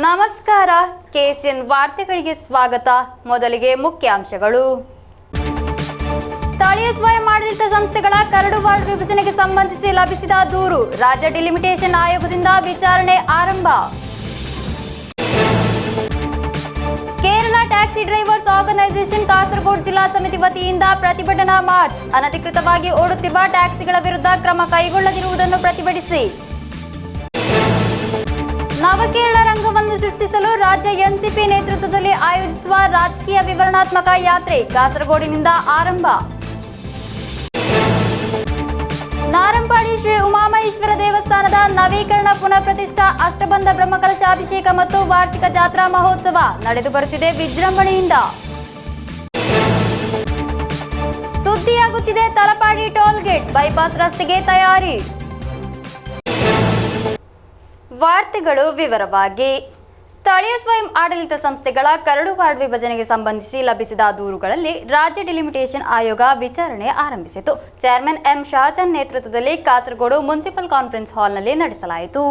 ನಮಸ್ಕಾರ, ಕೆಸಿಎನ್ ವಾರ್ತೆಗಳಿಗೆ ಸ್ವಾಗತ. ಮೊದಲಿಗೆ ಮುಖ್ಯಾಂಶಗಳು. ಸ್ಥಳೀಯ ಸ್ವಯಂ ಆಡಳಿತ ಸಂಸ್ಥೆಗಳ ಕರಡು ವಾರ್ಡ್ ವಿಭಜನೆಗೆ ಸಂಬಂಧಿಸಿ ಲಭಿಸಿದ ದೂರು, ರಾಜ್ಯ ಡಿಲಿಮಿಟೇಷನ್ ಆಯೋಗದಿಂದ ವಿಚಾರಣೆ ಆರಂಭ. Kerala taxi drivers organisation Kasaragod ಜಿಲ್ಲಾ ಸಮಿತಿ ವತಿಯಿಂದ ಪ್ರತಿಭಟನಾ ಮಾರ್ಚ್, ಅನಧಿಕೃತವಾಗಿ ಓಡುತ್ತಿರುವ ಟ್ಯಾಕ್ಸಿಗಳ ವಿರುದ್ಧ ಕ್ರಮ ಕೈಗೊಳ್ಳದಿರುವುದನ್ನು ಪ್ರತಿಭಟಿಸಿ. ನವಕೇರಳ ರಂಗವನ್ನು ಸೃಷ್ಟಿಸಲು ರಾಜ್ಯ ಎನ್ಸಿಪಿ ನೇತೃತ್ವದಲ್ಲಿ ಆಯೋಜಿಸುವ ರಾಜಕೀಯ ವಿವರಣಾತ್ಮಕ ಯಾತ್ರೆ ಕಾಸರಗೋಡಿನಿಂದ ಆರಂಭ. ನಾರಂಪಾಡಿ ಶ್ರೀ ಉಮಾಮಹೇಶ್ವರ ದೇವಸ್ಥಾನದ ನವೀಕರಣ ಪುನಃ ಪ್ರತಿಷ್ಠಾ ಅಷ್ಟಬಂಧ ಬ್ರಹ್ಮಕಲಶಾಭಿಷೇಕ ಮತ್ತು ವಾರ್ಷಿಕ ಜಾತ್ರಾ ಮಹೋತ್ಸವ ನಡೆದು ಬರುತ್ತಿದೆ ವಿಜೃಂಭಣೆಯಿಂದ. ಸುದ್ದಿಯಾಗುತ್ತಿದೆ ತಲಪಾಡಿ ಟೋಲ್ಗೇಟ್ ಬೈಪಾಸ್ ರಸ್ತೆಗೆ ತಯಾರಿ. ವಾರ್ತೆಗಳು ವಿವರವಾಗಿ. ಸ್ಥಳೀಯ ಸ್ವಯಂ ಆಡಳಿತ ಸಂಸ್ಥೆಗಳ ಕರಡು ವಾರ್ಡ್ ವಿಭಜನೆಗೆ ಸಂಬಂಧಿಸಿ ಲಭಿಸಿದ ದೂರುಗಳಲ್ಲಿ ರಾಜ್ಯ ಡಿಲಿಮಿಟೇಷನ್ ಆಯೋಗ ವಿಚಾರಣೆ ಆರಂಭಿಸಿತು. ಚೇರ್ಮನ್ ಎಂ ಶಹಜಾನ್ ನೇತೃತ್ವದಲ್ಲಿ ಕಾಸರಗೋಡು ಮುನ್ಸಿಪಲ್ ಕಾನ್ಫರೆನ್ಸ್ ಹಾಲ್ನಲ್ಲಿ ನಡೆಸಲಾಯಿತು.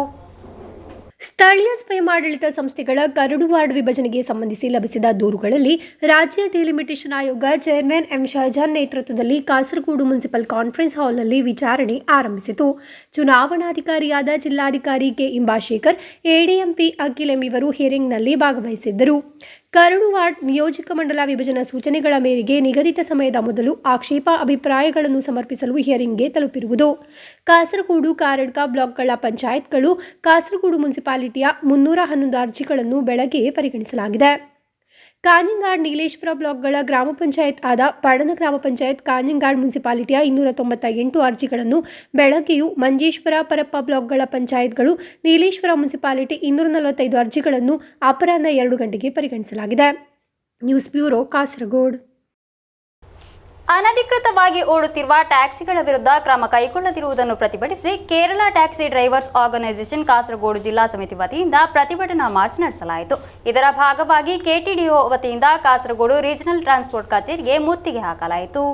ಸ್ಥಳೀಯ ಸ್ವಯಂ ಆಡಳಿತ ಸಂಸ್ಥೆಗಳ ಕರಡು ವಾರ್ಡ್ ವಿಭಜನೆಗೆ ಸಂಬಂಧಿಸಿ ಲಭಿಸಿದ ದೂರುಗಳಲ್ಲಿ ರಾಜ್ಯ ಡಿಲಿಮಿಟೇಷನ್ ಆಯೋಗ ಚೇರ್ಮನ್ ಎಂ ಶಹಜಾನ್ ನೇತೃತ್ವದಲ್ಲಿ ಕಾಸರಗೋಡು ಮುನ್ಸಿಪಲ್ ಕಾನ್ಫರೆನ್ಸ್ ಹಾಲ್ನಲ್ಲಿ ವಿಚಾರಣೆ ಆರಂಭಿಸಿತು. ಚುನಾವಣಾಧಿಕಾರಿಯಾದ ಜಿಲ್ಲಾಧಿಕಾರಿ ಕೆ ಇಂಬಾಶೇಖರ್, ಎಡಿಎಂಪಿ ಅಖಿಲ್ ಇವರು ಹಿಯರಿಂಗ್ನಲ್ಲಿ ಭಾಗವಹಿಸಿದ್ದರು. ಕರಡು ವಾರ್ಡ್ ನಿಯೋಜಕ ಮಂಡಲ ವಿಭಜನಾ ಸೂಚನೆಗಳ ಮೇರೆಗೆ ನಿಗದಿತ ಸಮಯದ ಮೊದಲು ಆಕ್ಷೇಪ ಅಭಿಪ್ರಾಯಗಳನ್ನು ಸಮರ್ಪಿಸಲು ಹಿಯರಿಂಗ್ಗೆ ತಲುಪಿರುವುದು. ಕಾಸರಗೋಡು, ಕಾರಡ್ಕ ಬ್ಲಾಕ್ಗಳ ಪಂಚಾಯತ್ಗಳು, ಕಾಸರಗೋಡು ಮುನ್ಸಿಪಾಲಿಟಿಯ 311 ಅರ್ಜಿಗಳನ್ನು ಬೆಳಗ್ಗೆ ಪರಿಗಣಿಸಲಾಗಿದೆ. ಕಾಂಜಿಂಗಾಡ್, ನೀಲೇಶ್ವರ ಬ್ಲಾಕ್ಗಳ ಗ್ರಾಮ ಪಂಚಾಯತ್ ಆದ ಪಡನ ಗ್ರಾಮ ಪಂಚಾಯತ್, ಕಾಂಜಿಂಗಾಡ್ ಮುನ್ಸಿಪಾಲಿಟಿಯ 298 ಅರ್ಜಿಗಳನ್ನು ಬೆಳಗ್ಗೆಯೂ, ಮಂಜೇಶ್ವರ, ಪರಪ್ಪ ಬ್ಲಾಕ್ಗಳ ಪಂಚಾಯತ್ಗಳು, ನೀಲೇಶ್ವರ ಮುನ್ಸಿಪಾಲಿಟಿ 245 ಅರ್ಜಿಗಳನ್ನು ಅಪರಾಹ್ನ 2 ಗಂಟೆಗೆ ಪರಿಗಣಿಸಲಾಗಿದೆ. News bureau, Kasaragod. ಅನಧಿಕೃತವಾಗಿ ಓಡುತ್ತಿರುವ ಟ್ಯಾಕ್ಸಿಗಳ ವಿರುದ್ಧ ಕ್ರಮ ಕೈಗೊಳ್ಳದಿರುವುದನ್ನು ಪ್ರತಿಭಟಿಸಿ Kerala taxi drivers organisation Kasaragod ಜಿಲ್ಲಾ ಸಮಿತಿ ವತಿಯಿಂದ ಪ್ರತಿಭಟನಾ ಮಾರ್ಚ್ ನಡೆಸಲಾಯಿತು. ಇದರ ಭಾಗವಾಗಿ ಕೆಟಿಡಿಒ ವತಿಯಿಂದ ಕಾಸರಗೋಡು ರೀಜನಲ್ ಟ್ರಾನ್ಸ್ಪೋರ್ಟ್ ಕಚೇರಿಗೆ ಮುತ್ತಿಗೆ ಹಾಕಲಾಯಿತು.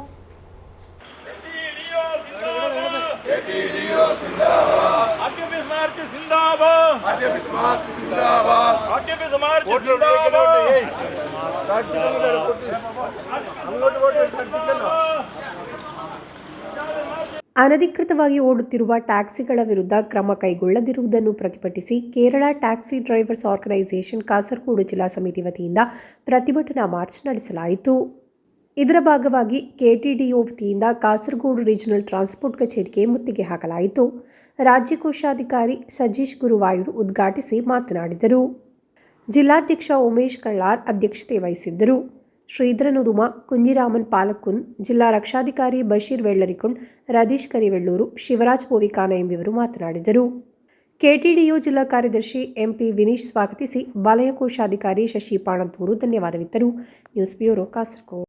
ಅನಧಿಕೃತವಾಗಿ ಓಡುತ್ತಿರುವ ಟ್ಯಾಕ್ಸಿಗಳ ವಿರುದ್ಧ ಕ್ರಮ ಕೈಗೊಳ್ಳದಿರುವುದನ್ನು ಪ್ರತಿಭಟಿಸಿ Kerala taxi drivers organisation Kasaragod ಜಿಲ್ಲಾ ಸಮಿತಿ ವತಿಯಿಂದ ಪ್ರತಿಭಟನಾ ಮಾರ್ಚ್ ನಡೆಸಲಾಯಿತು. ಇದರ ಭಾಗವಾಗಿ ಕೆಟಿಡಿಒ ವತಿಯಿಂದ ಕಾಸರಗೋಡು ರೀಜನಲ್ ಟ್ರಾನ್ಸ್ಪೋರ್ಟ್ ಕಚೇರಿಗೆ ಮುತ್ತಿಗೆ ಹಾಕಲಾಯಿತು. ರಾಜ್ಯ ಕೋಶಾಧಿಕಾರಿ ಸಜೀಶ್ ಗುರುವಾಯೂರು ಉದ್ಘಾಟಿಸಿ ಮಾತನಾಡಿದರು. ಜಿಲ್ಲಾಧ್ಯಕ್ಷ ಉಮೇಶ್ ಕಳ್ಳಾರ್ ಅಧ್ಯಕ್ಷತೆ ವಹಿಸಿದ್ದರು. ಶ್ರೀಧರ ನುದುಮ, ಕುಂಜಿರಾಮನ್ ಪಾಲಕ್ಕುನ್, ಜಿಲ್ಲಾ ರಕ್ಷಾಧಿಕಾರಿ ಬಶೀರ್ ವೆಳ್ಳರಿಕುಂಡ್, ರದೀಶ್ ಕರಿವೆಳ್ಳೂರು, ಶಿವರಾಜ್ ಪೋವಿಕಾನ ಎಂಬಿವರು ಮಾತನಾಡಿದರು. ಕೆಟಿಡಿಒ ಜಿಲ್ಲಾ ಕಾರ್ಯದರ್ಶಿ ಎಂಪಿ ವಿನೀಶ್ ಸ್ವಾಗತಿಸಿ ವಲಯ ಕೋಶಾಧಿಕಾರಿ ಶಶಿ ಪಾಣದೂರು ಧನ್ಯವಾದವಿತ್ತರು. News bureau, Kasaragod.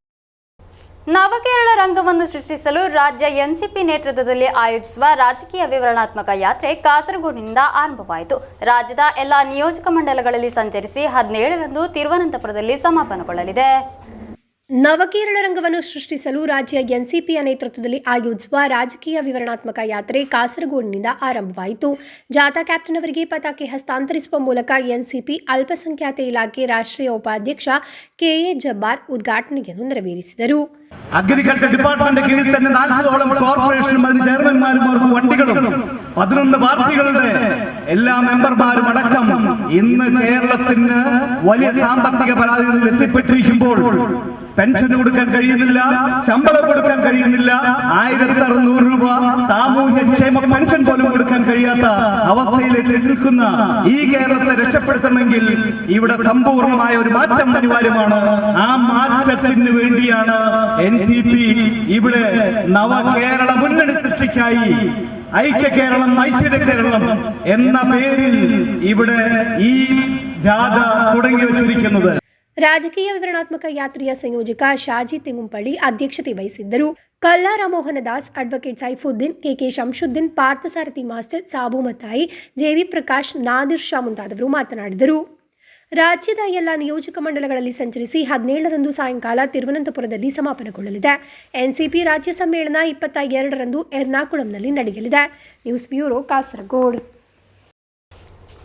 ನವಕೇರಳ ರಂಗವನ್ನು ಸೃಷ್ಟಿಸಲು ರಾಜ್ಯ ಎನ್ಸಿಪಿ ನೇತೃತ್ವದಲ್ಲಿ ಆಯೋಜಿಸುವ ರಾಜಕೀಯ ವಿವರಣಾತ್ಮಕ ಯಾತ್ರೆ ಕಾಸರಗೋಡಿನಿಂದ ಆರಂಭವಾಯಿತು. ರಾಜ್ಯದ ಎಲ್ಲ ನಿಯೋಜಕ ಮಂಡಲಗಳಲ್ಲಿ ಸಂಚರಿಸಿ 17ರಂದು ತಿರುವನಂತಪುರದಲ್ಲಿ ಸಮಾಪನಗೊಳ್ಳಲಿದೆ. ನವಕೇರಳ ರಂಗವನ್ನು ಸೃಷ್ಟಿಸಲು ರಾಜ್ಯ ಎನ್ಸಿಪಿಯ ನೇತೃತ್ವದಲ್ಲಿ ಆಯೋಜಿಸುವ ರಾಜಕೀಯ ವಿವರಣಾತ್ಮಕ ಯಾತ್ರೆ ಕಾಸರಗೋಡಿನಿಂದ ಆರಂಭವಾಯಿತು. ಜಾಥಾ ಕ್ಯಾಪ್ಟನ್ ಅವರಿಗೆ ಪತಾಕೆ ಹಸ್ತಾಂತರಿಸುವ ಮೂಲಕ ಎನ್ಸಿಪಿ ಅಲ್ಪಸಂಖ್ಯಾತ ಇಲಾಖೆ ರಾಷ್ಟ್ರೀಯ ಉಪಾಧ್ಯಕ್ಷ ಕೆಎ ಜಬ್ಬಾರ್ ಉದ್ಘಾಟನೆಯನ್ನು ನೆರವೇರಿಸಿದರು. അഗ്രികൾച്ചർ ഡിപ്പാർട്ട്മെന്റ് കീഴിൽ തന്നെ 40ഓളം കോർപ്പറേഷൻ ചെയർമാൻമാരും വണ്ടികളും 11 പാർട്ടികളുടെ എല്ലാ മെമ്പർമാരും അടക്കം ഇന്ന് കേരളത്തിന് വലിയ സാമ്പത്തിക പരാതികളിൽ എത്തിപ്പെട്ടിരിക്കുമ്പോൾ പെൻഷൻ കൊടുക്കാൻ കഴിയുന്നില്ല, ശമ്പളം കൊടുക്കാൻ കഴിയുന്നില്ല, 1600 രൂപ സാമൂഹ്യക്ഷേമ പെൻഷൻ പോലും കൊടുക്കാൻ കഴിയാത്ത അവസ്ഥയിലേക്ക് നിൽക്കുന്ന ഈ കേരളത്തെ രക്ഷപ്പെടുത്തണമെങ്കിൽ ഇവിടെ സമ്പൂർണമായ ഒരു മാറ്റം അനിവാര്യമാണ്. ആ മാറ്റത്തിന് വേണ്ടിയാണ് എൻസിപി ഇവിടെ നവകേരള മുന്നണി സൃഷ്ടിക്കായി ഐക്യ കേരളം, ഐശ്വര്യ കേരളം എന്ന പേരിൽ ഇവിടെ ഈ ജാഥ തുടങ്ങി വെച്ചിരിക്കുന്നത്. ರಾಜಕೀಯ ವಿವರಣಾತ್ಮಕ ಯಾತ್ರೆಯ ಸಂಯೋಜಕ ಶಾಜಿ ತೆಂಗುಂಪಳ್ಳಿ ಅಧ್ಯಕ್ಷತೆ ವಹಿಸಿದ್ದರು. Kalla Ramamohandas, advocate Saifuddin, KK Shamsuddin, Parthasarathy master, Sabu Mathai, JV Prakash, Nadir Shah ಮುಂತಾದವರು ಮಾತನಾಡಿದರು. ರಾಜ್ಯದ ಎಲ್ಲ ನಿಯೋಜಕ ಮಂಡಲಗಳಲ್ಲಿ ಸಂಚರಿಸಿ 17ರಂದು ಸಾಯಂಕಾಲ ತಿರುವನಂತಪುರದಲ್ಲಿ ಸಮಾಪನಗೊಳ್ಳಲಿದೆ. ಎನ್ಸಿಪಿ ರಾಜ್ಯ ಸಮ್ಮೇಳನ 22ರಂದು ಎರ್ನಾಕುಳಂನಲ್ಲಿ ನಡೆಯಲಿದೆ. News bureau, Kasaragod.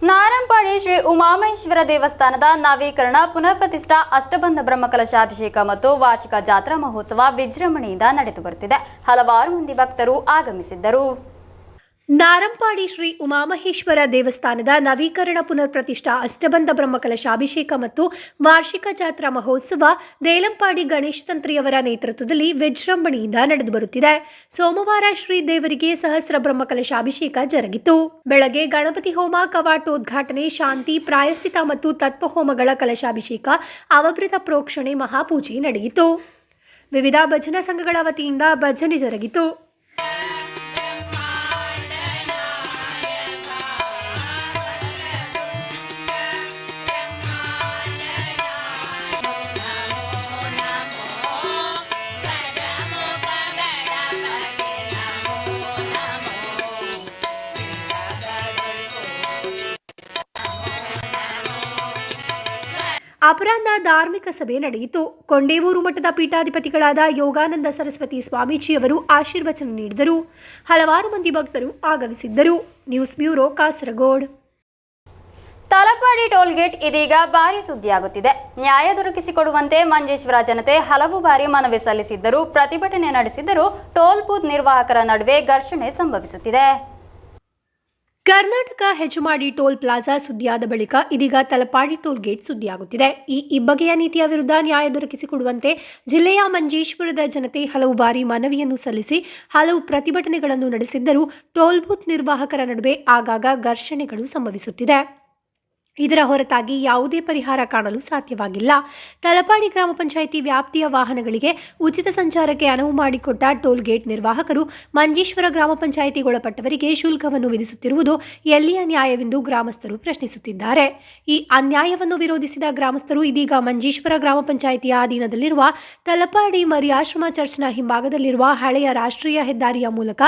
ನಾರಂಪಾಡಿ ಶ್ರೀ ಉಮಾಮಹೇಶ್ವರ ದೇವಸ್ಥಾನದ ನವೀಕರಣ ಪುನರ್ ಪ್ರತಿಷ್ಠಾ ಅಷ್ಟಬಂಧ ಬ್ರಹ್ಮಕಲಶಾಭಿಷೇಕ ಮತ್ತು ವಾರ್ಷಿಕ ಜಾತ್ರಾ ಮಹೋತ್ಸವ ವಿಜೃಂಭಣೆಯಿಂದ ನಡೆದು ಬರುತ್ತಿದೆ. ಹಲವಾರು ಮಂದಿ ಭಕ್ತರು ಆಗಮಿಸಿದ್ದರು. ನಾರಂಪಾಡಿ ಶ್ರೀ ಉಮಾಮಹೇಶ್ವರ ದೇವಸ್ಥಾನದ ನವೀಕರಣ ಪುನರ್ ಪ್ರತಿಷ್ಠಾ ಅಷ್ಟಬಂಧ ಬ್ರಹ್ಮಕಲಶಾಭಿಷೇಕ ಮತ್ತು ವಾರ್ಷಿಕ ಜಾತ್ರಾ ಮಹೋತ್ಸವ ದೇಲಂಪಾಡಿ ಗಣೇಶ ತಂತ್ರಿಯವರ ನೇತೃತ್ವದಲ್ಲಿ ವಿಜೃಂಭಣೆಯಿಂದ ನಡೆದು ಬರುತ್ತಿದೆ. ಸೋಮವಾರ ಶ್ರೀ ದೇವರಿಗೆ ಸಹಸ್ರ ಬ್ರಹ್ಮಕಲಶಾಭಿಷೇಕ ಜರುಗಿತು. ಬೆಳಗ್ಗೆ ಗಣಪತಿ ಹೋಮ, ಕವಾಟೋದ್ಘಾಟನೆ, ಶಾಂತಿ, ಪ್ರಾಯಶ್ಚಿತ ಮತ್ತು ತತ್ವಹೋಮಗಳ ಕಲಶಾಭಿಷೇಕ, ಅವಭೃತ ಪ್ರೋಕ್ಷಣೆ, ಮಹಾಪೂಜೆ ನಡೆಯಿತು. ವಿವಿಧ ಭಜನಾ ಸಂಘಗಳ ವತಿಯಿಂದ ಭಜನೆ ಜರುಗಿತು. ಅಪರಾಹ್ನ ಧಾರ್ಮಿಕ ಸಭೆ ನಡೆಯಿತು. ಕೊಂಡೇವೂರು ಮಠದ ಪೀಠಾಧಿಪತಿಗಳಾದ ಯೋಗಾನಂದ ಸರಸ್ವತಿ ಸ್ವಾಮೀಜಿಯವರು ಆಶೀರ್ವಚನ ನೀಡಿದರು. ಹಲವಾರು ಮಂದಿ ಭಕ್ತರು ಆಗಮಿಸಿದ್ದರು. News bureau, Kasaragod. Talapady toll gate ಇದೀಗ ಭಾರಿ ಸುದ್ದಿಯಾಗುತ್ತಿದೆ. ನ್ಯಾಯ ದೊರಕಿಸಿಕೊಡುವಂತೆ ಮಂಜೇಶ್ವರ ಜನತೆ ಹಲವು ಬಾರಿ ಮನವಿ ಸಲ್ಲಿಸಿದ್ದರೂ, ಪ್ರತಿಭಟನೆ ನಡೆಸಿದ್ದರೂ ಟೋಲ್ ಬೂತ್ ನಿರ್ವಾಹಕರ ನಡುವೆ ಘರ್ಷಣೆ ಸಂಭವಿಸುತ್ತಿದೆ. ಕರ್ನಾಟಕ ಹೆಜಮಾಡಿ ಟೋಲ್ ಪ್ಲಾಜಾ ಸುದ್ದಿಯಾದ ಬಳಿಕ ಇದೀಗ ತಲಪಾಡಿ ಟೋಲ್ ಗೇಟ್ ಸುದ್ದಿಯಾಗುತ್ತಿದೆ. ಈ ಇಬ್ಬಗೆಯ ನೀತಿಯ ವಿರುದ್ಧ ನ್ಯಾಯ ದೊರಕಿಸಿಕೊಡುವಂತೆ ಜಿಲ್ಲೆಯ ಮಂಜೇಶ್ವರದ ಜನತೆ ಹಲವು ಬಾರಿ ಮನವಿಯನ್ನು ಸಲ್ಲಿಸಿ ಹಲವು ಪ್ರತಿಭಟನೆಗಳನ್ನು ನಡೆಸಿದ್ದರೂ ಟೋಲ್ ಬೂತ್ ನಿರ್ವಾಹಕರ ನಡುವೆ ಆಗಾಗ ಘರ್ಷಣೆಗಳು ಸಂಭವಿಸುತ್ತಿದೆ. ಇದರ ಹೊರತಾಗಿ ಯಾವುದೇ ಪರಿಹಾರ ಕಾಣಲು ಸಾಧ್ಯವಾಗಿಲ್ಲ. ತಲಪಾಡಿ ಗ್ರಾಮ ಪಂಚಾಯಿತಿ ವ್ಯಾಪ್ತಿಯ ವಾಹನಗಳಿಗೆ ಉಚಿತ ಸಂಚಾರಕ್ಕೆ ಅನುವು ಮಾಡಿಕೊಟ್ಟ ಟೋಲ್ ಗೇಟ್ ನಿರ್ವಾಹಕರು ಮಂಜೇಶ್ವರ ಗ್ರಾಮ ಪಂಚಾಯಿತಿಗೊಳಪಟ್ಟವರಿಗೆ ಶುಲ್ಕವನ್ನು ವಿಧಿಸುತ್ತಿರುವುದು ಎಲ್ಲಿಯ ನ್ಯಾಯವೆಂದು ಗ್ರಾಮಸ್ಥರು ಪ್ರಶ್ನಿಸುತ್ತಿದ್ದಾರೆ. ಈ ಅನ್ಯಾಯವನ್ನು ವಿರೋಧಿಸಿದ ಗ್ರಾಮಸ್ಥರು ಇದೀಗ ಮಂಜೇಶ್ವರ ಗ್ರಾಮ ಪಂಚಾಯಿತಿಯ ಅಧೀನದಲ್ಲಿರುವ ತಲಪಾಡಿ ಮರಿಯಾಶ್ರಮ ಚರ್ಚ್ನ ಹಿಂಭಾಗದಲ್ಲಿರುವ ಹಳೆಯ ರಾಷ್ಟ್ರೀಯ ಹೆದ್ದಾರಿಯ ಮೂಲಕ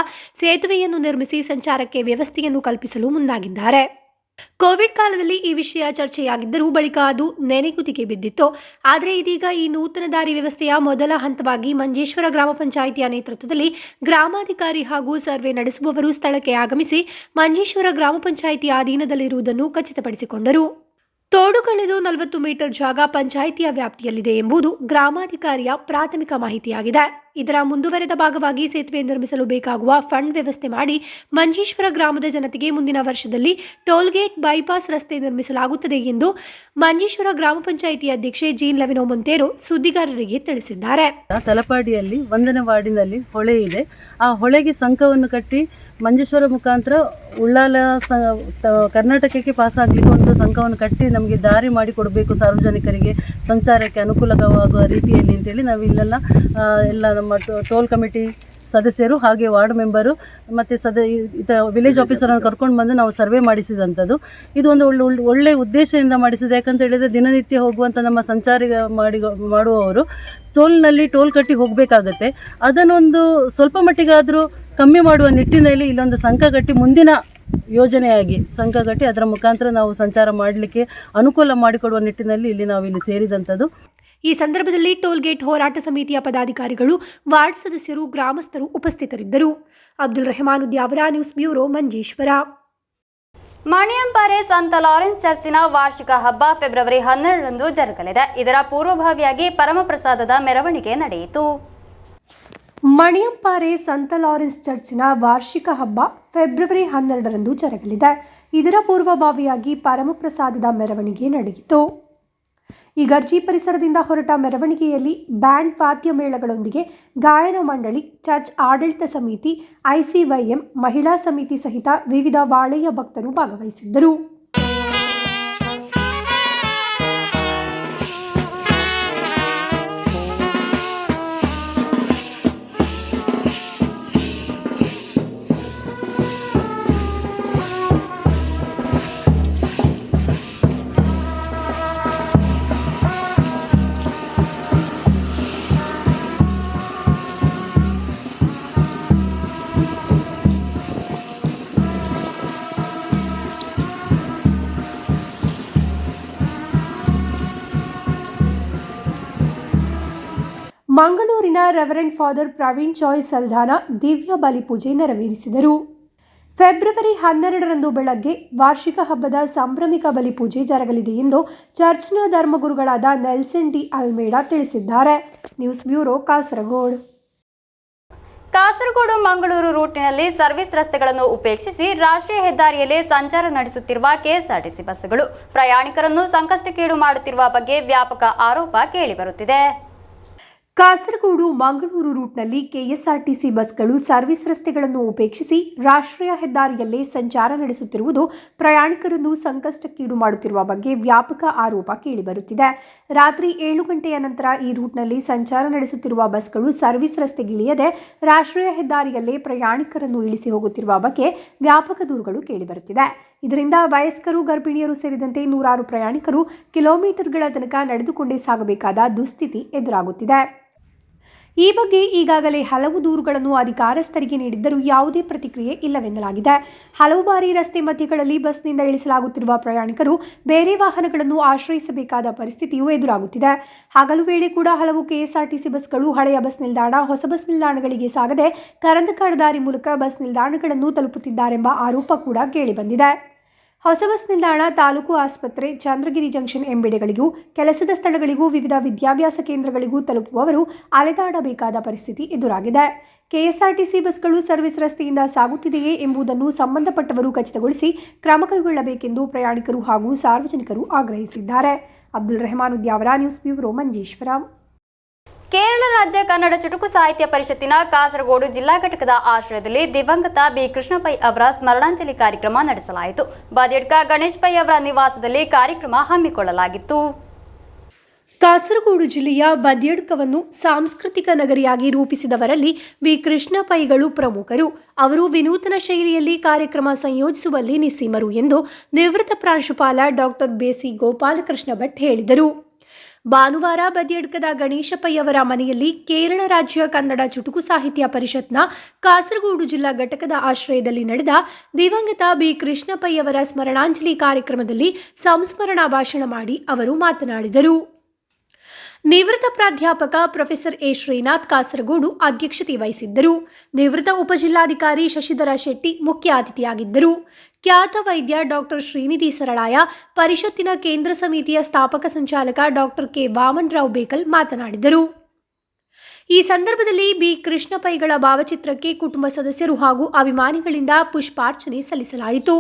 ಸೇತುವೆಯನ್ನು ನಿರ್ಮಿಸಿ ಸಂಚಾರಕ್ಕೆ ವ್ಯವಸ್ಥೆಯನ್ನು ಕಲ್ಪಿಸಲು ಮುಂದಾಗಿದ್ದಾರೆ. ಕೋವಿಡ್ ಕಾಲದಲ್ಲಿ ಈ ವಿಷಯ ಚರ್ಚೆಯಾಗಿದ್ದರೂ ಬಳಿಕ ಅದು ನೆನೆಗುದಿಗೆ ಬಿದ್ದಿತ್ತು. ಆದರೆ ಇದೀಗ ಈ ನೂತನ ದಾರಿ ವ್ಯವಸ್ಥೆಯ ಮೊದಲ ಹಂತವಾಗಿ ಮಂಜೇಶ್ವರ ಗ್ರಾಮ ಪಂಚಾಯಿತಿಯ ನೇತೃತ್ವದಲ್ಲಿ ಗ್ರಾಮಾಧಿಕಾರಿ ಹಾಗೂ ಸರ್ವೆ ನಡೆಸುವವರು ಸ್ಥಳಕ್ಕೆ ಆಗಮಿಸಿ ಮಂಜೇಶ್ವರ ಗ್ರಾಮ ಪಂಚಾಯಿತಿಯ ಅಧೀನದಲ್ಲಿರುವುದನ್ನು ಖಚಿತಪಡಿಸಿಕೊಂಡರು. ತೋಡು ಕಳೆದು 40 ಮೀಟರ್ ಜಾಗ ಪಂಚಾಯಿತಿಯ ವ್ಯಾಪ್ತಿಯಲ್ಲಿದೆ ಎಂಬುದು ಗ್ರಾಮಾಧಿಕಾರಿಯ ಪ್ರಾಥಮಿಕ ಮಾಹಿತಿಯಾಗಿದೆ. ಇದರ ಮುಂದುವರೆದ ಭಾಗವಾಗಿ ಸೇತುವೆ ನಿರ್ಮಿಸಲು ಬೇಕಾಗುವ ಫಂಡ್ ವ್ಯವಸ್ಥೆ ಮಾಡಿ ಮಂಜೇಶ್ವರ ಗ್ರಾಮದ ಜನತೆಗೆ ಮುಂದಿನ ವರ್ಷದಲ್ಲಿ ಟೋಲ್ಗೇಟ್ ಬೈಪಾಸ್ ರಸ್ತೆ ನಿರ್ಮಿಸಲಾಗುತ್ತದೆ ಎಂದು ಮಂಜೇಶ್ವರ ಗ್ರಾಮ ಪಂಚಾಯಿತಿ ಅಧ್ಯಕ್ಷೆ ಜೀನ್ ಲವಿನೋ ಮೊಂತೇರೋ ಸುದ್ದಿಗಾರರಿಗೆ ತಿಳಿಸಿದ್ದಾರೆ. ತಲಪಾಡಿಯಲ್ಲಿ 1ನೇ ವಾರ್ಡಿನಲ್ಲಿ ಹೊಳೆ ಇದೆ. ಆ ಹೊಳೆಗೆ ಸಂಕವನ್ನು ಕಟ್ಟಿ ಮಂಜೇಶ್ವರ ಮುಖಾಂತರ ಉಳ್ಳಾಲ ಕರ್ನಾಟಕಕ್ಕೆ ಪಾಸ್ ಆಗಲಿಕ್ಕೆ ಒಂದು ಸಂಕವನ್ನು ಕಟ್ಟಿ ನಮಗೆ ದಾರಿ ಮಾಡಿಕೊಡಬೇಕು, ಸಾರ್ವಜನಿಕರಿಗೆ ಸಂಚಾರಕ್ಕೆ ಅನುಕೂಲವಾಗುವ ರೀತಿಯಲ್ಲಿ ಅಂತೇಳಿ ನಾವು ಇಲ್ಲೆಲ್ಲ ಎಲ್ಲ ನಮ್ಮ ಟೋಲ್ ಕಮಿಟಿ ಸದಸ್ಯರು ಹಾಗೆ ವಾರ್ಡ್ ಮೆಂಬರು ಮತ್ತು ವಿಲೇಜ್ ಆಫೀಸರನ್ನು ಕರ್ಕೊಂಡು ಬಂದು ನಾವು ಸರ್ವೆ ಮಾಡಿಸಿದಂಥದ್ದು. ಇದು ಒಂದು ಒಳ್ಳೆಯ ಉದ್ದೇಶದಿಂದ ಮಾಡಿಸಿದೆ. ಯಾಕಂತ ಹೇಳಿದರೆ ದಿನನಿತ್ಯ ಹೋಗುವಂಥ ನಮ್ಮ ಸಂಚಾರಿ ಮಾಡುವವರು ಟೋಲ್ನಲ್ಲಿ ಟೋಲ್ ಕಟ್ಟಿ ಹೋಗಬೇಕಾಗತ್ತೆ. ಅದನ್ನೊಂದು ಸ್ವಲ್ಪ ಮಟ್ಟಿಗಾದರೂ ಕಮ್ಮಿ ಮಾಡುವ ನಿಟ್ಟಿನಲ್ಲಿ ಇಲ್ಲೊಂದು ಸಂಕ ಕಟ್ಟಿ ಮುಂದಿನ ಯೋಜನೆಯಾಗಿ ಸಂಕ ಕಟ್ಟಿ ಅದರ ಮುಖಾಂತರ ನಾವು ಸಂಚಾರ ಮಾಡಲಿಕ್ಕೆ ಅನುಕೂಲ ಮಾಡಿಕೊಡುವ ನಿಟ್ಟಿನಲ್ಲಿ ಇಲ್ಲಿ ಸೇರಿದಂಥದ್ದು. ಈ ಸಂದರ್ಭದಲ್ಲಿ ಟೋಲ್ ಗೇಟ್ ಹೋರಾಟ ಸಮಿತಿಯ ಪದಾಧಿಕಾರಿಗಳು, ವಾರ್ಡ್ ಸದಸ್ಯರು, ಗ್ರಾಮಸ್ಥರು ಉಪಸ್ಥಿತರಿದ್ದರು. Abdul Rehman Udyavara, news bureau, Manjeshwar. ಮಣಿಯಂಪಾರೆ ಸಂತ ಲಾರೆನ್ಸ್ ಚರ್ಚಿನ ವಾರ್ಷಿಕ ಹಬ್ಬ ಫೆಬ್ರವರಿ 12ರಂದು ಜರುಗಲಿದೆ. ಇದರ ಪೂರ್ವಭಾವಿಯಾಗಿ ಪರಮಪ್ರಸಾದದ ಮೆರವಣಿಗೆ ನಡೆಯಿತು. ಮಣಿಯಂಪಾರೆ ಸಂತ ಲಾರೆನ್ಸ್ ಚರ್ಚಿನ ವಾರ್ಷಿಕ ಹಬ್ಬ ಫೆಬ್ರವರಿ 12ರಂದು ಜರುಗಲಿದೆ. ಇದರ ಪೂರ್ವಭಾವಿಯಾಗಿ ಪರಮಪ್ರಸಾದದ ಮೆರವಣಿಗೆ ನಡೆಯಿತು. ಈ ಗರ್ಜಿ ಪರಿಸರದಿಂದ ಹೊರಟ ಮೆರವಣಿಗೆಯಲ್ಲಿ ಬ್ಯಾಂಡ್ ವಾದ್ಯ ಮೇಳಗಳೊಂದಿಗೆ ಗಾಯನ ಮಂಡಳಿ, ಚರ್ಚ್ ಆಡಳಿತ ಸಮಿತಿ, ICYM ಮಹಿಳಾ ಸಮಿತಿ ಸಹಿತ ವಿವಿಧ ವಾಳೆಯ ಭಕ್ತರು ಭಾಗವಹಿಸಿದ್ದರು. ಮಂಗಳೂರಿನ ರೆವರೆಂಡ್ ಫಾದರ್ ಪ್ರವೀಣ್ ಜಾಯ್ ಸಲ್ದಾನ ದಿವ್ಯ ಬಲಿಪೂಜೆ ನೆರವೇರಿಸಿದರು. ಫೆಬ್ರವರಿ 12ರಂದು ಬೆಳಗ್ಗೆ ವಾರ್ಷಿಕ ಹಬ್ಬದ ಸಾಂಭ್ರಮಿಕ ಬಲಿಪೂಜೆ ಜರಗಲಿದೆ ಎಂದು ಚರ್ಚ್ನ ಧರ್ಮಗುರುಗಳಾದ ನೆಲ್ಸನ್ ಡಿ ಅಲ್ಮೇಡಾ ತಿಳಿಸಿದ್ದಾರೆ. News bureau, Kasaragod. ಕಾಸರಗೋಡು ಮಂಗಳೂರು ರೂಟಿನಲ್ಲಿ ಸರ್ವಿಸ್ ರಸ್ತೆಗಳನ್ನು ಉಪೇಕ್ಷಿಸಿ ರಾಷ್ಟ್ರೀಯ ಹೆದ್ದಾರಿಯಲ್ಲಿ ಸಂಚಾರ ನಡೆಸುತ್ತಿರುವ ಕೆಎಸ್ಆರ್ಟಿಸಿ ಬಸ್ಸುಗಳು ಪ್ರಯಾಣಿಕರನ್ನು ಸಂಕಷ್ಟಕ್ಕೀಡು ಮಾಡುತ್ತಿರುವ ಬಗ್ಗೆ ವ್ಯಾಪಕ ಆರೋಪ ಕೇಳಿಬರುತ್ತಿದೆ. ಕಾಸರಗೋಡು ಮಂಗಳೂರು ರೂಟ್ನಲ್ಲಿ ಕೆಎಸ್ಆರ್ಟಿಸಿ ಬಸ್ಗಳು ಸರ್ವಿಸ್ ರಸ್ತೆಗಳನ್ನು ಉಪೇಕ್ಷಿಸಿ ರಾಷ್ಟ್ರೀಯ ಹೆದ್ದಾರಿಯಲ್ಲೇ ಸಂಚಾರ ನಡೆಸುತ್ತಿರುವುದು ಪ್ರಯಾಣಿಕರನ್ನು ಸಂಕಷ್ಟಕ್ಕೀಡು ಮಾಡುತ್ತಿರುವ ಬಗ್ಗೆ ವ್ಯಾಪಕ ಆರೋಪ ಕೇಳಿಬರುತ್ತಿದೆ. ರಾತ್ರಿ 7 ಗಂಟೆಯ ನಂತರ ಈ ರೂಟ್ನಲ್ಲಿ ಸಂಚಾರ ನಡೆಸುತ್ತಿರುವ ಬಸ್ಗಳು ಸರ್ವಿಸ್ ರಸ್ತೆಗಿಳಿಯದೆ ರಾಷ್ಟ್ರೀಯ ಹೆದ್ದಾರಿಯಲ್ಲೇ ಪ್ರಯಾಣಿಕರನ್ನು ಇಳಿಸಿ ಹೋಗುತ್ತಿರುವ ಬಗ್ಗೆ ವ್ಯಾಪಕ ದೂರುಗಳು ಕೇಳಿಬರುತ್ತಿದೆ. ಇದರಿಂದ ವಯಸ್ಕರು, ಗರ್ಭಿಣಿಯರು ಸೇರಿದಂತೆ ನೂರಾರು ಪ್ರಯಾಣಿಕರು ಕಿಲೋಮೀಟರ್ಗಳ ತನಕ ನಡೆದುಕೊಂಡೇ ಸಾಗಬೇಕಾದ ದುಸ್ಥಿತಿ ಎದುರಾಗುತ್ತಿದೆ. ಈ ಬಗ್ಗೆ ಈಗಾಗಲೇ ಹಲವು ದೂರುಗಳನ್ನು ಅಧಿಕಾರಸ್ಥರಿಗೆ ನೀಡಿದ್ದರೂ ಯಾವುದೇ ಪ್ರತಿಕ್ರಿಯೆ ಇಲ್ಲವೆನ್ನಲಾಗಿದೆ. ಹಲವು ಬಾರಿ ರಸ್ತೆ ಮಧ್ಯಗಳಲ್ಲಿ ಬಸ್ನಿಂದ ಇಳಿಸಲಾಗುತ್ತಿರುವ ಪ್ರಯಾಣಿಕರು ಬೇರೆ ವಾಹನಗಳನ್ನು ಆಶ್ರಯಿಸಬೇಕಾದ ಪರಿಸ್ಥಿತಿಯೂ ಎದುರಾಗುತ್ತಿದೆ. ಹಗಲು ವೇಳೆ ಕೂಡ ಹಲವು ಕೆಎಸ್ಆರ್ಟಿಸಿ ಬಸ್ಗಳು ಹಳೆಯ ಬಸ್ ನಿಲ್ದಾಣ, ಹೊಸ ಬಸ್ ನಿಲ್ದಾಣಗಳಿಗೆ ಸಾಗದೆ ಕರಂದಕಾಡ ದಾರಿ ಮೂಲಕ ಬಸ್ ನಿಲ್ದಾಣಗಳನ್ನು ತಲುಪುತ್ತಿದ್ದಾರೆಂಬ ಆರೋಪ ಕೂಡ ಕೇಳಿಬಂದಿದೆ. ಹೊಸ ಬಸ್ ನಿಲ್ದಾಣ, ತಾಲೂಕು ಆಸ್ಪತ್ರೆ, ಚಂದ್ರಗಿರಿ ಜಂಕ್ಷನ್ ಎಂಬೆಡೆಗಳಿಗೂ, ಕೆಲಸದ ಸ್ಥಳಗಳಿಗೂ, ವಿವಿಧ ವಿದ್ಯಾಭ್ಯಾಸ ಕೇಂದ್ರಗಳಿಗೂ ತಲುಪುವವರು ಅಲೆದಾಡಬೇಕಾದ ಪರಿಸ್ಥಿತಿ ಎದುರಾಗಿದೆ. ಕೆಎಸ್ಆರ್ಟಿಸಿ ಬಸ್ಗಳು ಸರ್ವಿಸ್ ರಸ್ತೆಯಿಂದ ಸಾಗುತ್ತಿದೆಯೇ ಎಂಬುದನ್ನು ಸಂಬಂಧಪಟ್ಟವರು ಖಚಿತಗೊಳಿಸಿ ಕ್ರಮ ಕೈಗೊಳ್ಳಬೇಕೆಂದು ಪ್ರಯಾಣಿಕರು ಹಾಗೂ ಸಾರ್ವಜನಿಕರು ಆಗ್ರಹಿಸಿದ್ದಾರೆ. Abdul Rehman Udyavara, news bureau, Manjeshwar. ಕೇರಳ ರಾಜ್ಯ ಕನ್ನಡ ಚುಟುಕು ಸಾಹಿತ್ಯ ಪರಿಷತ್ತಿನ ಕಾಸರಗೋಡು ಜಿಲ್ಲಾ ಘಟಕದ ಆಶ್ರಯದಲ್ಲಿ ದಿವಂಗತ ಬಿ ಕೃಷ್ಣ ಪೈ ಅವರ ಸ್ಮರಣಾಂಜಲಿ ಕಾರ್ಯಕ್ರಮ ನಡೆಸಲಾಯಿತು. ಬದಿಯಡ್ಕ ಗಣೇಶ್ ಪೈ ಅವರ ನಿವಾಸದಲ್ಲಿ ಕಾರ್ಯಕ್ರಮ ಹಮ್ಮಿಕೊಳ್ಳಲಾಗಿತ್ತು. ಕಾಸರಗೋಡು ಜಿಲ್ಲೆಯ ಬದಿಯಡ್ಕವನ್ನು ಸಾಂಸ್ಕೃತಿಕ ನಗರಿಯಾಗಿ ರೂಪಿಸಿದವರಲ್ಲಿ ಬಿ ಕೃಷ್ಣ ಪೈಗಳು ಪ್ರಮುಖರು. ಅವರು ವಿನೂತನ ಶೈಲಿಯಲ್ಲಿ ಕಾರ್ಯಕ್ರಮ ಸಂಯೋಜಿಸುವಲ್ಲಿ ನಿಸ್ಸೀಮರು ಎಂದು ನಿವೃತ್ತ ಪ್ರಾಂಶುಪಾಲ ಡಾಕ್ಟರ್ ಬೇಸಿ ಗೋಪಾಲಕೃಷ್ಣ ಭಟ್ ಹೇಳಿದರು. ಭಾನುವಾರ ಬದಿಯಡ್ಕದ ಗಣೇಶ ಪೈ ಅವರ ಮನೆಯಲ್ಲಿ ಕೇರಳ ರಾಜ್ಯ ಕನ್ನಡ ಚುಟುಕು ಸಾಹಿತ್ಯ ಪರಿಷತ್ನ ಕಾಸರಗೋಡು ಜಿಲ್ಲಾ ಘಟಕದ ಆಶ್ರಯದಲ್ಲಿ ನಡೆದ ದಿವಂಗತ ಬಿ ಕೃಷ್ಣ ಪೈ ಅವರ ಸ್ಮರಣಾಂಜಲಿ ಕಾರ್ಯಕ್ರಮದಲ್ಲಿ ಸಂಸ್ಮರಣಾ ಭಾಷಣ ಮಾಡಿ ಅವರು ಮಾತನಾಡಿದರು. ನಿವೃತ್ತ ಪ್ರಾಧ್ಯಾಪಕ ಪ್ರೊಫೆಸರ್ ಎ ಶ್ರೀನಾಥ್ ಕಾಸರಗೋಡು ಅಧ್ಯಕ್ಷತೆ ವಹಿಸಿದ್ದರು. ನಿವೃತ್ತ ಉಪಜಿಲ್ಲಾಧಿಕಾರಿ ಶಶಿಧರ ಶೆಟ್ಟಿ ಮುಖ್ಯ ಅತಿಥಿಯಾಗಿದ್ದರು. ಖ್ಯಾತ ವೈದ್ಯ ಡಾಕ್ಟರ್ ಶ್ರೀನಿಧಿ ಸರಳಾಯ, ಪರಿಷತ್ತಿನ ಕೇಂದ್ರ ಸಮಿತಿಯ ಸ್ಥಾಪಕ ಸಂಚಾಲಕ ಡಾಕ್ಟರ್ ಕೆ ವಾಮನರಾವ್ ಬೇಕಲ್ ಮಾತನಾಡಿದರು. ಈ ಸಂದರ್ಭದಲ್ಲಿ ಬಿ ಕೃಷ್ಣ ಪೈಗಳ ಭಾವಚಿತ್ರಕ್ಕೆ ಕುಟುಂಬ ಸದಸ್ಯರು ಹಾಗೂ ಅಭಿಮಾನಿಗಳಿಂದ ಪುಷ್ಪಾರ್ಚನೆ ಸಲ್ಲಿಸಲಾಯಿತು.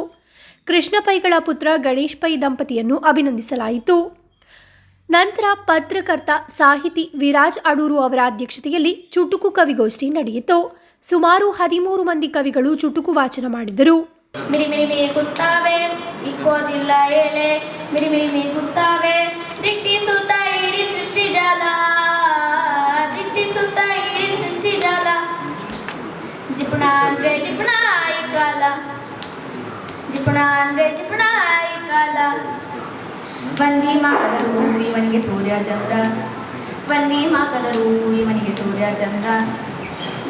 ಕೃಷ್ಣ ಪೈಗಳ ಪುತ್ರ ಗಣೇಶ್ ಪೈ ದಂಪತಿಯನ್ನು ಅಭಿನಂದಿಸಲಾಯಿತು. ನಂತರ ಪತ್ರಕರ್ತ, ಸಾಹಿತಿ ವಿರಾಜ್ ಅಡೂರು ಅವರ ಅಧ್ಯಕ್ಷತೆಯಲ್ಲಿ ಚುಟುಕು ಕವಿಗೋಷ್ಠಿ ನಡೆಯಿತು. ಸುಮಾರು 13 ಮಂದಿ ಕವಿಗಳು ಚುಟುಕು ವಾಚನ ಮಾಡಿದರು. ಮಿರಿ ಮಿರಿ ಮೀಗುತ್ತಾವೆ, ಇಕ್ಕೋದಿಲ್ಲ ಎಲೆ, ಮಿರಿ ಮಿರಿ ಮೀಗುತ್ತಾವೆ, ದಿಟ್ಟಿಸುತ್ತ ಇಡೀ ಸೃಷ್ಟಿ ಜಾಲ, ದಿಟ್ಟಿಸುತ್ತ ಇಡೀ ಸೃಷ್ಟಿ ಜಾಲ, ಜಿಪುಣ ಅಂದ್ರೆ ಜಿಪುಣ ಈ ಕಾಲ, ಜಿಪುಣ ಅಂದ್ರೆ ಜಿಪುಣ ಈ ಕಾಲ, ಬನ್ನಿ ಮಾಕದರು ಇವನಿಗೆ ಸೂರ್ಯ ಚಂದ್ರ, ಬನ್ನಿ ಮಾಕದರು ಇವನಿಗೆ ಸೂರ್ಯ ಚಂದ್ರ,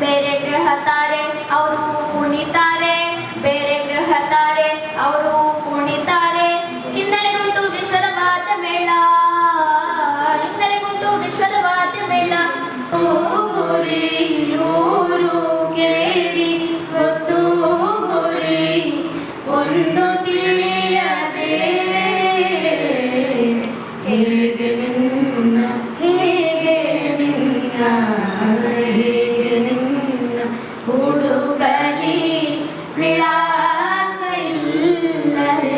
ಬೇರೆ ಗ್ರಹ ತಾರೆ ಅವರು ಕುಣಿತಾರೆ, ಬೇರೆ ಗ್ರಹ ತಾರೆ ಅವರು ಕುಣಿತಾರೆ, ಹಿನ್ನೆಲೆಗುಂಟು ವಿಶ್ವದ ವಾದ್ಯ ಮೇಳ, ಹಿನ್ನೆಲೆಗುಂಟು ವಿಶ್ವದ ವಾದ್ಯ ಮೇಳ, ಗುರಿ ನೂರು ಕೇರಿ ಗೊತ್ತು ಗುರಿ ಒಂದು ತಿಳಿಯದೆ, ಹೇಗೆ ನಿನ್ನ ಹೇಗೆ ನಿನ್ನ ಹೇಗೆ ನಿನ್ನ ಹುಡುಕಲಿ ವಿಳಾಸ ಇಲ್ಲದೆ.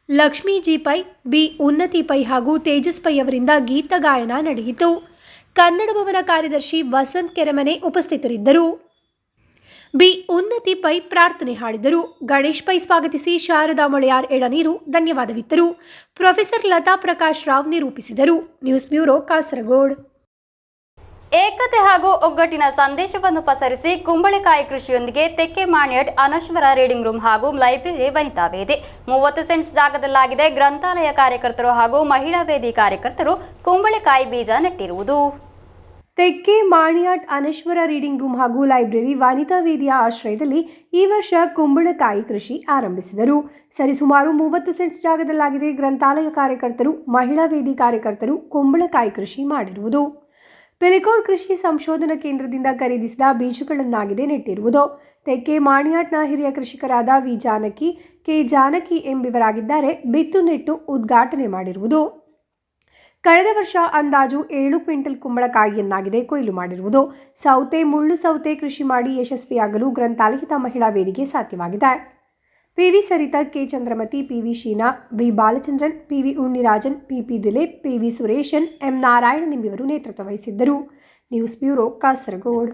ಲಕ್ಷ್ಮೀ ಜಿ ಪೈ, ಬಿ ಉನ್ನತಿ ಪೈ ಹಾಗೂ ತೇಜಸ್ ಪೈ ಅವರಿಂದ ಗೀತ ಗಾಯನ ನಡೆಯಿತು. ಕನ್ನಡ ಭವನ ಕಾರ್ಯದರ್ಶಿ ವಸಂತ್ ಕೆರೆಮನೆ ಉಪಸ್ಥಿತರಿದ್ದರು. ಬಿ ಉನ್ನತಿ ಪೈ ಪ್ರಾರ್ಥನೆ ಹಾಡಿದರು. ಗಣೇಶ್ ಪೈ ಸ್ವಾಗತಿಸಿ ಶಾರದಾ ಮೊಳೆಯಾರ್ ಎಡನೀರು ಧನ್ಯವಾದವಿತ್ತರು. ಪ್ರೊಫೆಸರ್ ಲತಾ ಪ್ರಕಾಶ್ ರಾವ್ ನಿರೂಪಿಸಿದರು. News bureau, Kasaragod. ಏಕತೆ ಹಾಗೂ ಒಗ್ಗಟ್ಟಿನ ಸಂದೇಶವನ್ನು ಪಸರಿಸಿ ಕುಂಬಳಕಾಯಿ ಕೃಷಿಯೊಂದಿಗೆ ತೆಕ್ಕೆ ಮಾಣಿಯಡ್ ಅನಶ್ವರ ರೀಡಿಂಗ್ ರೂಮ್ ಹಾಗೂ ಲೈಬ್ರರಿ ವನಿತಾ ವೇದಿ 30 ಸೆಂಟ್ಸ್ ಜಾಗದಲ್ಲಾಗಿದೆ. ಗ್ರಂಥಾಲಯ ಕಾರ್ಯಕರ್ತರು ಹಾಗೂ ಮಹಿಳಾ ವೇದಿ ಕಾರ್ಯಕರ್ತರು ಕುಂಬಳಕಾಯಿ ಬೀಜ ನೆಟ್ಟಿರುವುದು. ತೆಕ್ಕೆ ಮಾಣಿಯಾಟ್ ಅನಶ್ವರ ರೀಡಿಂಗ್ ರೂಮ್ ಹಾಗೂ ಲೈಬ್ರರಿ ವನಿತಾ ವೇದಿಯ ಆಶ್ರಯದಲ್ಲಿ ಈ ವರ್ಷ ಕುಂಬಳಕಾಯಿ ಕೃಷಿ ಆರಂಭಿಸಿದರು. ಸರಿಸುಮಾರು 30 ಸೆಂಟ್ಸ್ ಜಾಗದಲ್ಲಾಗಿದೆ. ಗ್ರಂಥಾಲಯ ಕಾರ್ಯಕರ್ತರು, ಮಹಿಳಾ ವೇದಿ ಕಾರ್ಯಕರ್ತರು ಕುಂಬಳಕಾಯಿ ಕೃಷಿ ಮಾಡಿರುವುದು. ಪಿಲಿಕೋಡ್ ಕೃಷಿ ಸಂಶೋಧನಾ ಕೇಂದ್ರದಿಂದ ಖರೀದಿಸಿದ ಬೀಜಗಳನ್ನಾಗಿದೆ ನೆಟ್ಟಿರುವುದು. ತೆಕ್ಕೆ ಮಾಣಿಯಾಟ್ನ ಹಿರಿಯ ಕೃಷಿಕರಾದ ವಿ ಜಾನಕಿ, ಕೆ ಜಾನಕಿ ಎಂಬಿವರಾಗಿದ್ದಾರೆ ಬಿತ್ತು ನೆಟ್ಟು ಉದ್ಘಾಟನೆ ಮಾಡಿರುವುದು. ಕಳೆದ ವರ್ಷ ಅಂದಾಜು 7 ಕ್ವಿಂಟಲ್ ಕುಂಬಳಕಾಯಿಯನ್ನಾಗಿದೆ ಕೊಯ್ಲು ಮಾಡಿರುವುದು. ಮುಳ್ಳು ಸೌತೆ ಕೃಷಿ ಮಾಡಿ ಯಶಸ್ವಿಯಾಗಲು ಗ್ರಂಥಾಲಯದ ಮಹಿಳಾ ವೇದಿಕೆ ಸಾಧ್ಯವಾಗಿದೆ. PV Saritha, K Chandramathi, PV Sheena, V Balachandran, PV Unnirajan, PP Dileep, PV Sureshan, M Narayanan ಎಂಬಿವರು ನೇತೃತ್ವ ವಹಿಸಿದ್ದರು. News bureau, Kasaragod.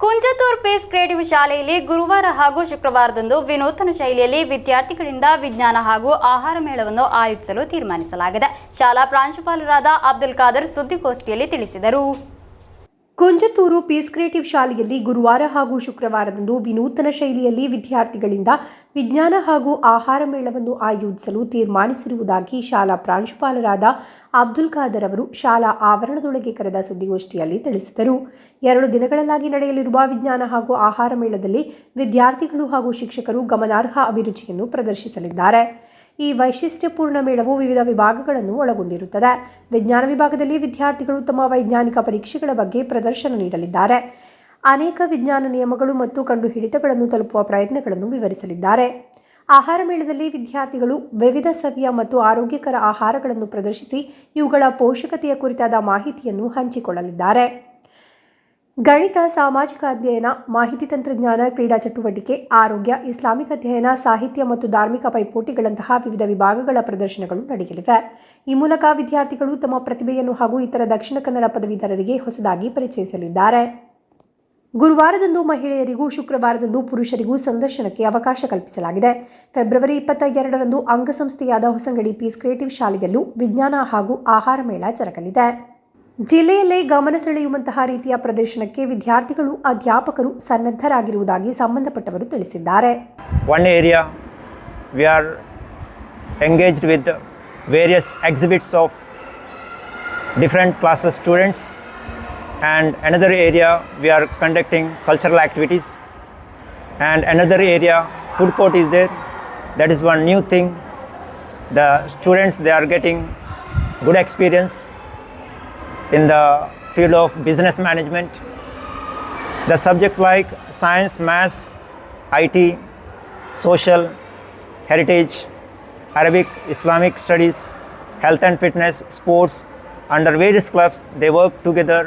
Kunjathur peace creative ಶಾಲೆಯಲ್ಲಿ ಗುರುವಾರ ಹಾಗೂ ಶುಕ್ರವಾರದಂದು ವಿನೂತನ ಶೈಲಿಯಲ್ಲಿ ವಿದ್ಯಾರ್ಥಿಗಳಿಂದ ವಿಜ್ಞಾನ ಹಾಗೂ ಆಹಾರ ಮೇಳವನ್ನು ಆಯೋಜಿಸಲು ತೀರ್ಮಾನಿಸಲಾಗಿದೆ. ಶಾಲಾ ಪ್ರಾಂಶುಪಾಲರಾದ ಅಬ್ದುಲ್ ಖಾದರ್ ಸುದ್ದಿಗೋಷ್ಠಿಯಲ್ಲಿ ತಿಳಿಸಿದರು. ಕುಂಜತೂರು ಪೀಸ್ ಕ್ರಿಯೇಟಿವ್ ಶಾಲೆಯಲ್ಲಿ ಗುರುವಾರ ಹಾಗೂ ಶುಕ್ರವಾರದಂದು ವಿನೂತನ ಶೈಲಿಯಲ್ಲಿ ವಿದ್ಯಾರ್ಥಿಗಳಿಂದ ವಿಜ್ಞಾನ ಹಾಗೂ ಆಹಾರ ಮೇಳವನ್ನು ಆಯೋಜಿಸಲು ತೀರ್ಮಾನಿಸಿರುವುದಾಗಿ ಶಾಲಾ ಪ್ರಾಂಶುಪಾಲರಾದ ಅಬ್ದುಲ್ ಖಾದರ್ ಅವರು ಶಾಲಾ ಆವರಣದೊಳಗೆ ಕರೆದ ಸುದ್ದಿಗೋಷ್ಠಿಯಲ್ಲಿ ತಿಳಿಸಿದರು. 2 ದಿನಗಳಲ್ಲಾಗಿ ನಡೆಯಲಿರುವ ವಿಜ್ಞಾನ ಹಾಗೂ ಆಹಾರ ಮೇಳದಲ್ಲಿ ವಿದ್ಯಾರ್ಥಿಗಳು ಹಾಗೂ ಶಿಕ್ಷಕರು ಗಮನಾರ್ಹ ಅಭಿರುಚಿಯನ್ನು ಪ್ರದರ್ಶಿಸಲಿದ್ದಾರೆ. ಈ ವೈಶಿಷ್ಟ್ಯಪೂರ್ಣ ಮೇಳವು ವಿವಿಧ ವಿಭಾಗಗಳನ್ನು ಒಳಗೊಂಡಿರುತ್ತದೆ. ವಿಜ್ಞಾನ ವಿಭಾಗದಲ್ಲಿ ವಿದ್ಯಾರ್ಥಿಗಳು ತಮ್ಮ ವೈಜ್ಞಾನಿಕ ಪರೀಕ್ಷೆಗಳ ಬಗ್ಗೆ ಪ್ರದರ್ಶನ ನೀಡಲಿದ್ದಾರೆ. ಅನೇಕ ವಿಜ್ಞಾನ ನಿಯಮಗಳು ಮತ್ತು ಕಂಡುಹಿಡಿತಗಳನ್ನು ತಲುಪುವ ಪ್ರಯತ್ನಗಳನ್ನು ವಿವರಿಸಲಿದ್ದಾರೆ. ಆಹಾರ ಮೇಳದಲ್ಲಿ ವಿದ್ಯಾರ್ಥಿಗಳು ವಿವಿಧ ಸವಿಯ ಮತ್ತು ಆರೋಗ್ಯಕರ ಆಹಾರಗಳನ್ನು ಪ್ರದರ್ಶಿಸಿ ಇವುಗಳ ಪೋಷಕತೆಯ ಕುರಿತಾದ ಮಾಹಿತಿಯನ್ನು ಹಂಚಿಕೊಳ್ಳಲಿದ್ದಾರೆ. ಗಣಿತ, ಸಾಮಾಜಿಕ ಅಧ್ಯಯನ, ಮಾಹಿತಿ ತಂತ್ರಜ್ಞಾನ, ಕ್ರೀಡಾ ಚಟುವಟಿಕೆ, ಆರೋಗ್ಯ, ಇಸ್ಲಾಮಿಕ್ ಅಧ್ಯಯನ, ಸಾಹಿತ್ಯ ಮತ್ತು ಧಾರ್ಮಿಕ ಪೈಪೋಟಿಗಳಂತಹ ವಿವಿಧ ವಿಭಾಗಗಳ ಪ್ರದರ್ಶನಗಳು ನಡೆಯಲಿವೆ. ಈ ಮೂಲಕ ವಿದ್ಯಾರ್ಥಿಗಳು ತಮ್ಮ ಪ್ರತಿಭೆಯನ್ನು ಹಾಗೂ ಇತರ ದಕ್ಷಿಣ ಕನ್ನಡ ಪದವೀಧರರಿಗೆ ಹೊಸದಾಗಿ ಪರಿಚಯಿಸಲಿದ್ದಾರೆ. ಗುರುವಾರದಂದು ಮಹಿಳೆಯರಿಗೂ ಶುಕ್ರವಾರದಂದು ಪುರುಷರಿಗೂ ಸಂದರ್ಶನಕ್ಕೆ ಅವಕಾಶ ಕಲ್ಪಿಸಲಾಗಿದೆ. ಫೆಬ್ರವರಿ 22ರಂದು ಅಂಗಸಂಸ್ಥೆಯಾದ ಹೊಸಂಗಡಿ ಪೀಸ್ ಕ್ರಿಯೇಟಿವ್ ಶಾಲೆಯಲ್ಲೂ ವಿಜ್ಞಾನ ಹಾಗೂ ಆಹಾರ ಮೇಳ ಜರುಗಲಿದೆ. ಜಿಲ್ಲೆಯಲ್ಲೇ ಗಮನ ಸೆಳೆಯುವಂತಹ ರೀತಿಯ ಪ್ರದರ್ಶನಕ್ಕೆ ವಿದ್ಯಾರ್ಥಿಗಳು, ಅಧ್ಯಾಪಕರು ಸನ್ನದ್ಧರಾಗಿರುವುದಾಗಿ ಸಂಬಂಧಪಟ್ಟವರು ತಿಳಿಸಿದ್ದಾರೆ. One area we are engaged with various exhibits of different classes students, and another area we are conducting cultural activities, and another area food court is there. That is one new thing. The students, they are getting good experience in the field of business management. The subjects like science, maths, IT, social, heritage, Arabic, Islamic studies, health and fitness, sports, under various clubs, they work together.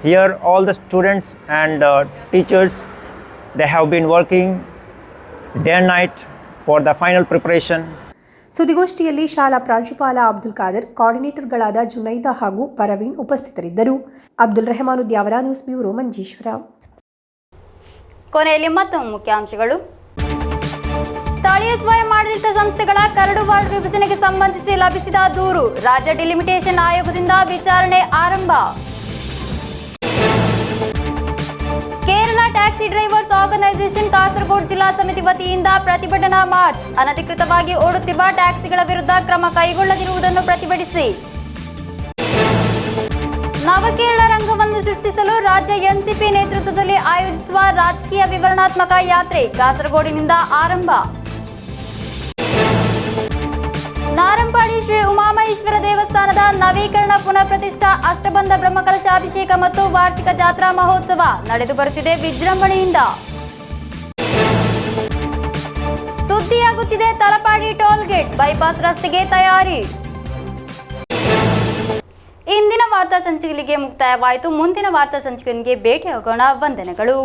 Here all the students and teachers, they have been working day and night for the final preparation. ಸುದ್ದಿಗೋಷ್ಠಿಯಲ್ಲಿ ಶಾಲಾ ಪ್ರಾಂಶುಪಾಲ ಅಬ್ದುಲ್ ಖಾದರ್, ಕೋಆರ್ಡಿನೇಟರ್ಗಳಾದ ಜುನೈದಾ ಹಾಗೂ ಪರವೀಣ್ ಉಪಸ್ಥಿತರಿದ್ದರು. Abdul Rehman Udyavara, news bureau, Manjeshwar. ಕೊನೆಯಲ್ಲಿ ಮತ್ತೊಮ್ಮೆ ಮುಖ್ಯಾಂಶಗಳು. ಸ್ಥಳೀಯ ಸ್ವಯಂ ಆಡಳಿತ ಸಂಸ್ಥೆಗಳ ಕರಡು ವಾರ್ಡ್ ವಿಭಜನೆಗೆ ಸಂಬಂಧಿಸಿ ಲಭಿಸಿದ ದೂರು, ರಾಜ್ಯ ಡಿಲಿಮಿಟೇಷನ್ ಆಯೋಗದಿಂದ ವಿಚಾರಣೆ ಆರಂಭ. Kerala taxi drivers organisation Kasaragod ಜಿಲ್ಲಾ ಸಮಿತಿ ವತಿಯಿಂದ ಪ್ರತಿಭಟನಾ ಮಾರ್ಚ್, ಅನಧಿಕೃತವಾಗಿ ಓಡುತ್ತಿರುವ ಟ್ಯಾಕ್ಸಿಗಳ ವಿರುದ್ಧ ಕ್ರಮ ಕೈಗೊಳ್ಳದಿರುವುದನ್ನು ಪ್ರತಿಭಟಿಸಿ. ನವಕೇರಳ ರಂಗವನ್ನು ಸೃಷ್ಟಿಸಲು ರಾಜ್ಯ ಎನ್ಸಿಪಿ ನೇತೃತ್ವದಲ್ಲಿ ಆಯೋಜಿಸುವ ರಾಜಕೀಯ ವಿವರಣಾತ್ಮಕ ಯಾತ್ರೆ ಕಾಸರಗೋಡಿನಿಂದ ಆರಂಭ. ನಾರಂಪಾಡಿ ಶ್ರೀ ಉಮಾಮಹೇಶ್ವರ ದೇವಸ್ಥಾನದ ನವೀಕರಣ ಪುನಃ ಪ್ರತಿಷ್ಠಾ ಅಷ್ಟಬಂಧ ಬ್ರಹ್ಮಕಲಶಾಭಿಷೇಕ ಮತ್ತು ವಾರ್ಷಿಕ ಜಾತ್ರಾ ಮಹೋತ್ಸವ ನಡೆದು ಬರುತ್ತಿದೆ ವಿಜೃಂಭಣೆಯಿಂದ. ಸುದ್ದಿಯಾಗುತ್ತಿದೆ ತಲಪಾಡಿ ಟೋಲ್ಗೇಟ್ ಬೈಪಾಸ್ ರಸ್ತೆಗೆ ತಯಾರಿ. ಇಂದಿನ ವಾರ್ತಾ ಸಂಚಿಕೆಗೆ ಮುಕ್ತಾಯವಾಯಿತು. ಮುಂದಿನ ವಾರ್ತಾ ಸಂಚಿಕೆಗೆ ಭೇಟಿಯಾಗೋಣ. ವಂದನೆಗಳು.